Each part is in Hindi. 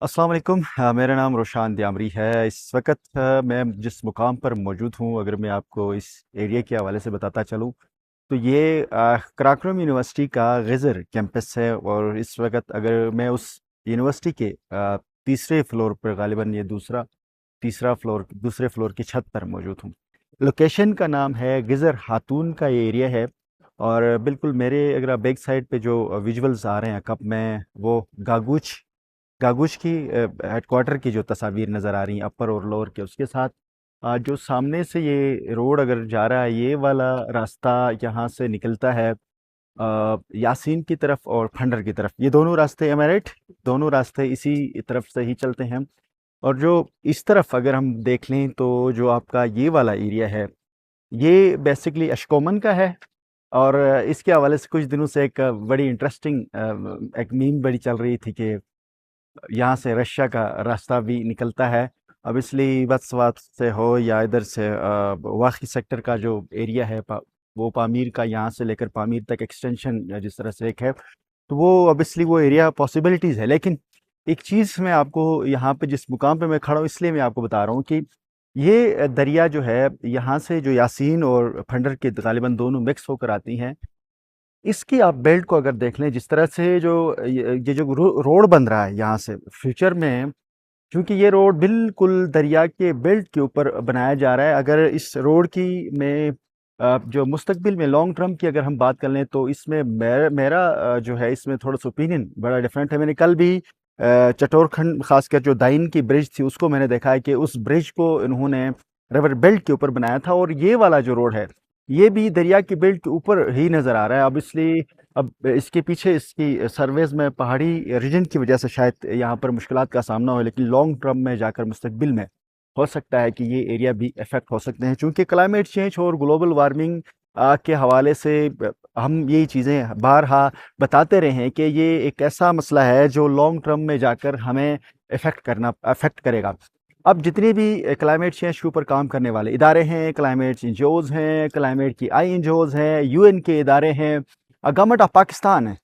अस्सलाम वालेकुम। मेरा नाम रोशान दियामरी है। इस वक्त मैं जिस मुकाम पर मौजूद हूँ, अगर मैं आपको इस एरिया के हवाले से बताता चलूँ तो ये कराकोरम यूनिवर्सिटी का गज़र कैंपस है। और इस वक्त अगर मैं उस यूनिवर्सिटी के तीसरे फ्लोर पर, गालिबन ये तीसरा फ्लोर, दूसरे फ्लोर की छत पर मौजूद हूँ। लोकेशन का नाम है गज़र खातून का ये एरिया है। और बिल्कुल मेरे अगर आप बैक साइड पे जो विजुअल्स आ रहे हैं कब मैं वो गागुच गागुश की हेडक्वार्टर की जो तस्वीर नज़र आ रही हैं अपर और लोअर के, उसके साथ जो सामने से ये रोड अगर जा रहा है, ये वाला रास्ता यहाँ से निकलता है यासीन की तरफ और खंडर की तरफ। ये दोनों रास्ते एमरेट, दोनों रास्ते इसी तरफ से ही चलते हैं। और जो इस तरफ अगर हम देख लें तो जो आपका ये वाला एरिया है, ये बेसिकली अशकोमन का है। और इसके हवाले से कुछ दिनों से एक बड़ी इंटरेस्टिंग एक मीम बड़ी चल रही थी कि यहाँ से रशिया का रास्ता भी निकलता है। अब इसलिए बसवात से हो या इधर से वाक़ई सेक्टर का जो एरिया है वो पामीर का, यहाँ से लेकर पामीर तक एक्सटेंशन जिस तरह से एक है, तो वो ऑब्वियसली वो एरिया पॉसिबिलिटीज़ है। लेकिन एक चीज़ मैं आपको यहाँ पे जिस मुकाम पे मैं खड़ा हूँ इसलिए मैं आपको बता रहा हूँ कि ये दरिया जो है यहाँ से जो यासीन और फंडर के गालिबन दोनों मिक्स होकर आती हैं, इसकी आप बेल्ट को अगर देख लें जिस तरह से जो ये जो रोड बन रहा है यहाँ से फ्यूचर में, क्योंकि ये रोड बिल्कुल दरिया के बेल्ट के ऊपर बनाया जा रहा है। अगर इस रोड की में जो मुस्तकबिल में लॉन्ग टर्म की अगर हम बात कर लें तो इसमें मेरा जो है इसमें थोड़ा सा ओपिनियन बड़ा डिफरेंट है। मैंने कल भी चटोरखंड खासकर जो दाइन की ब्रिज थी उसको मैंने देखा है कि उस ब्रिज को इन्होंने रिवर बेल्ट के ऊपर बनाया था, और ये वाला जो रोड है ये भी दरिया की बेल्ट के ऊपर ही नज़र आ रहा है। अब इसलिए अब इसके पीछे इसकी सर्वेज में पहाड़ी रीजन की वजह से शायद यहाँ पर मुश्किलात का सामना हो, लेकिन लॉन्ग टर्म में जाकर मुस्तकबिल में हो सकता है कि ये एरिया भी इफेक्ट हो सकते हैं, क्योंकि क्लाइमेट चेंज और ग्लोबल वार्मिंग के हवाले से हम यही चीज़ें बारहा बताते रहे हैं कि ये एक ऐसा मसला है जो लॉन्ग टर्म में जाकर हमें अफेक्ट करेगा। अब जितने भी क्लाइमेट चेंज के ऊपर काम करने वाले इदारे हैं, क्लाइमेट एनजीओज हैं, क्लाइमेट की आई एनजीओज हैं, यूएन के इदारे हैं, गवर्नमेंट ऑफ पाकिस्तान है,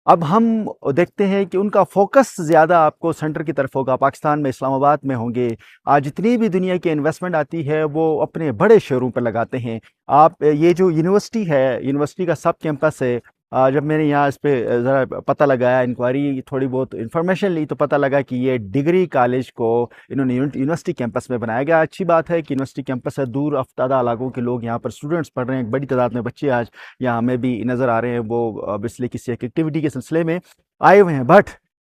अब हम देखते हैं कि उनका फोकस ज़्यादा आपको सेंटर की तरफ होगा, पाकिस्तान में इस्लामाबाद में होंगे। आज जितनी भी दुनिया की इन्वेस्टमेंट आती है वो अपने बड़े शहरों पर लगाते हैं। आप ये जो यूनिवर्सिटी है, यूनिवर्सिटी का सब कैंपस है, जब मैंने यहाँ इस पे ज़रा पता लगाया, इंक्वायरी थोड़ी बहुत इन्फॉर्मेशन ली तो पता लगा कि ये डिग्री कॉलेज को इन्होंने यूनिवर्सिटी कैंपस में बनाया गया। अच्छी बात है कि यूनिवर्सिटी कैंपस है, दूर अफ्तादा इलाकों के लोग यहाँ पर स्टूडेंट्स पढ़ रहे हैं, एक बड़ी तादाद में बच्चे आज यहाँ हमें भी नज़र आ रहे हैं, वो ऑब्वियसली किसी एक एक्टिविटी के सिलसिले में आए हुए हैं। बट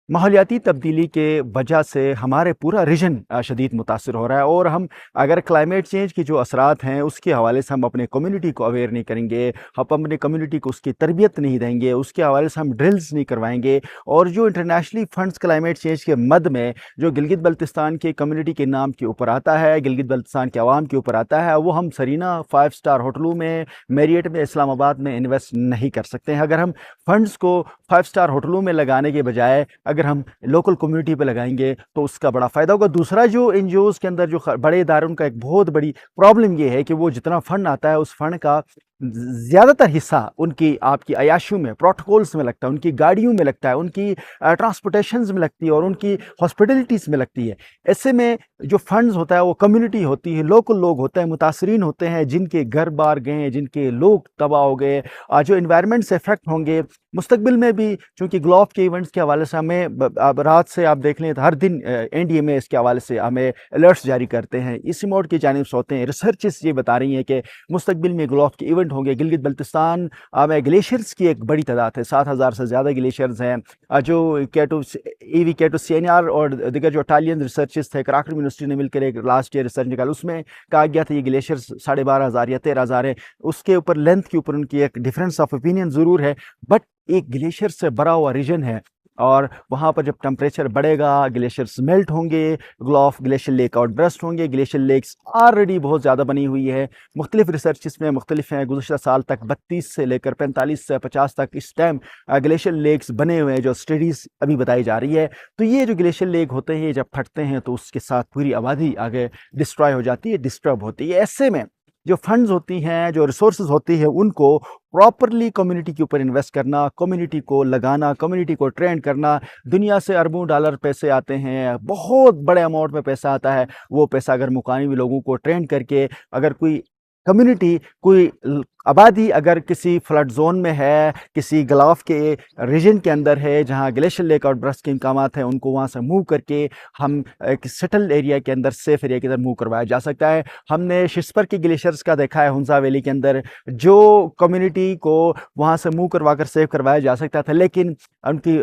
माहौलियाती तब्दीली के वजह से हमारे पूरा रीजन शदीद मुतासर हो रहा है, और हम अगर क्लाइमेट चेंज की जो असरात हैं उसके हवाले से हम अपने कम्युनिटी को अवेयर नहीं करेंगे, हम अपने कम्युनिटी को उसकी तरबियत नहीं देंगे, उसके हवाले से हम ड्रिल्स नहीं करवाएंगे, और जो इंटरनेशनली फंड्स क्लाइमेट चेंज के मद में जो गिलगित बल्तिस्तान के कम्युनिटी के नाम के ऊपर आता है, गिलगित बल्तिस्तान के अवाम के ऊपर आता है, वो हम सरीना 5 स्टार होटलों में, मेरियट में, इस्लामाबाद में इन्वेस्ट नहीं कर सकते हैं। अगर हम फंड्स को 5 स्टार होटलों में लगाने के बजाय अगर हम लोकल कम्युनिटी पे लगाएंगे तो उसका बड़ा फ़ायदा होगा। दूसरा, जो एनजीओज़ के अंदर जो बड़े इदारे, उनका एक बहुत बड़ी प्रॉब्लम ये है कि वो जितना फंड आता है उस फंड का ज़्यादातर हिस्सा उनकी आपकी अयाशियों में, प्रोटोकॉल्स में लगता है, उनकी गाड़ियों में लगता है, उनकी ट्रांसपोर्टेशंस में लगती है और उनकी हॉस्पिटलिटीज़ में लगती है। ऐसे में जो फंड्स होता है वो कम्युनिटी होती है, लोकल लोग होते हैं, मुतासरीन होते हैं, जिनके घर बार गए हैं, जिनके लोग तबाह हो गए, जो इन्वायरमेंट से इफेक्ट होंगे मुस्तकबिल में भी। चूँकि ग्लोब के इवेंट्स के हवाले से हमें अब रात से आप देख लें तो हर दिन एनडीएमए इसके हवाले से हमें अलर्ट्स जारी करते हैं, इसी मोड की जानिब से होते हैं। रिसर्चेस ये बता रही हैं कि मुस्तकबिल में ग्लोब के इवेंट होंगे। गिलगित बल्तिस्तान में ग्लेशियर्स की एक बड़ी तादाद है, 7,000 से ज़्यादा ग्लेशियर्स हैं। जो केटो ईवी केटो सीएनआर और दिगर जो इटालियन रिसर्चेस थे, कराकरम यूनिवर्सिटी ने मिलकर एक लास्ट ईयर रिसर्च निकाला, उसमें कहा गया था ये ग्लेशियर्स 12,500 या 13,000 है। उसके ऊपर लेंथ के ऊपर उनकी एक डिफरेंस ऑफ ओपिनियन ज़रूर है, बट एक ग्लेशियर से भरा हुआ रीजन है, और वहाँ पर जब टेम्परेचर बढ़ेगा ग्लेशियर्स मेल्ट होंगे, ग्लोफ ग्लेशियर लेक आउट ब्रस्ट होंगे। ग्लेशियर लेक्स ऑलरेडी बहुत ज़्यादा बनी हुई है, मुख्तलिफ रिसर्च इसमें मुख्तलिफ हैं। गुज़श्ता साल तक 32 से लेकर 45 से 50 तक इस टाइम ग्लेशियर लेक्स बने हुए हैं, जो स्टडीज़ अभी बताई जा रही है। तो ये जो ग्लेशियर लेक होते हैं जब फटते हैं तो उसके साथ पूरी आबादी आगे डिस्ट्रॉय हो जाती है, डिस्टर्ब होती है। ऐसे में जो फंड्स होती हैं, जो रिसोर्सेज होती है, उनको प्रॉपरली कम्युनिटी के ऊपर इन्वेस्ट करना, कम्युनिटी को लगाना, कम्युनिटी को ट्रेन करना। दुनिया से अरबों डॉलर पैसे आते हैं, बहुत बड़े अमाउंट में पैसा आता है। वो पैसा अगर मुकामी लोगों को ट्रेन करके, अगर कोई कम्युनिटी, कोई आबादी अगर किसी फ्लड जोन में है, किसी गल्फ के रीजन के अंदर है जहां ग्लेशियर लेक और बर्स्ट के इम्कामात हैं, उनको वहां से मूव करके हम एक सेटल्ड एरिया के अंदर, सेफ एरिया के अंदर मूव करवाया जा सकता है। हमने शिस्पर के ग्लेशियर्स का देखा है हुंजा वैली के अंदर, जो कम्युनिटी को वहां से मूव करवा कर सेव करवाया जा सकता था, लेकिन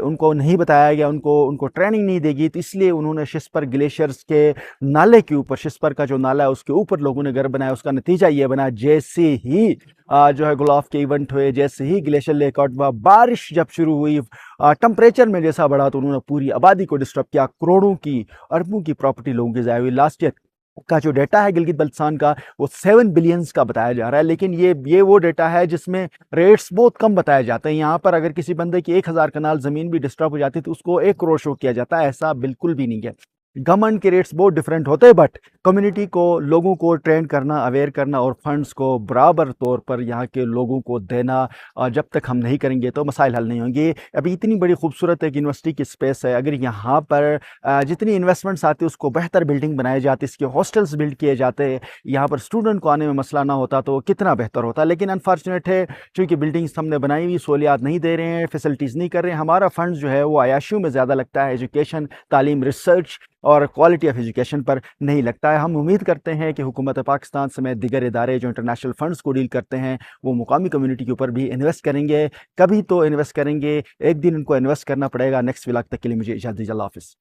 उनको नहीं बताया गया, उनको ट्रेनिंग नहीं देगी, तो इसलिए उन्होंने शिस्पर ग्लेशियर्स के नाले के ऊपर, शिस्पर का जो नाला है उसके ऊपर लोगों ने घर बनाया। उसका नतीजा ये बना, जैसे ही जो है गुलाफ के इवेंट हुए, जैसे ही ग्लेशियर लेक आउट हुआ, बारिश जब शुरू हुई, टेम्परेचर में जैसा बढ़ा, तो उन्होंने पूरी आबादी को डिस्टर्ब किया। करोड़ों की, अरबों की प्रॉपर्टी लोगों की ज़ाया हुई। लास्ट ईयर का जो डेटा है गिलगित बल्तिस्तान का, वो 7 बिलियंस का बताया जा रहा है, लेकिन ये वो डेटा है जिसमें रेट्स बहुत कम बताए जाते हैं। यहाँ पर अगर किसी बंदे की 1000 कनाल ज़मीन भी डिस्टर्ब हो जाती है तो उसको 1 करोड़ शो किया जाता है। ऐसा बिल्कुल भी नहीं है। गवर्नमेंट के रेट्स बहुत डिफरेंट होते हैं, बट कम्युनिटी को, लोगों को ट्रेन करना, अवेयर करना और फंड्स को बराबर तौर पर यहाँ के लोगों को देना, जब तक हम नहीं करेंगे तो मसाइल हल नहीं होंगे। अभी इतनी बड़ी खूबसूरत एक यूनिवर्सिटी की स्पेस है, अगर यहाँ पर जितनी इन्वेस्टमेंट्स आती है उसको बेहतर बिल्डिंग बनाई जाती, इसके हॉस्टल्स बिल्ड किए जाते, यहाँ पर स्टूडेंट को आने में मसला ना होता तो कितना बेहतर होता। लेकिन अनफॉर्चुनेट है, चूँकि बिल्डिंग्स हमने बनाई हुई, सहूलियात नहीं दे रहे हैं, फैसिलिटीज़ नहीं कर रहे हैं, हमारा फंड्स जो है वो अयाशियों में ज़्यादा लगता है, एजुकेशन, तालीम, रिसर्च और क्वालिटी ऑफ एजुकेशन पर नहीं लगता है। हम उम्मीद करते हैं कि हुकूमत पाकिस्तान समेत दीगर इदारे जो इंटरनेशनल फंड्स को डील करते हैं, वो मुकामी कम्युनिटी के ऊपर भी इन्वेस्ट करेंगे, कभी तो इन्वेस्ट करेंगे, एक दिन इनको इन्वेस्ट करना पड़ेगा। नेक्स्ट व्लॉग तक के लिए मुझे इजाज़त दीजिए। अल्लाह हाफ़िज़।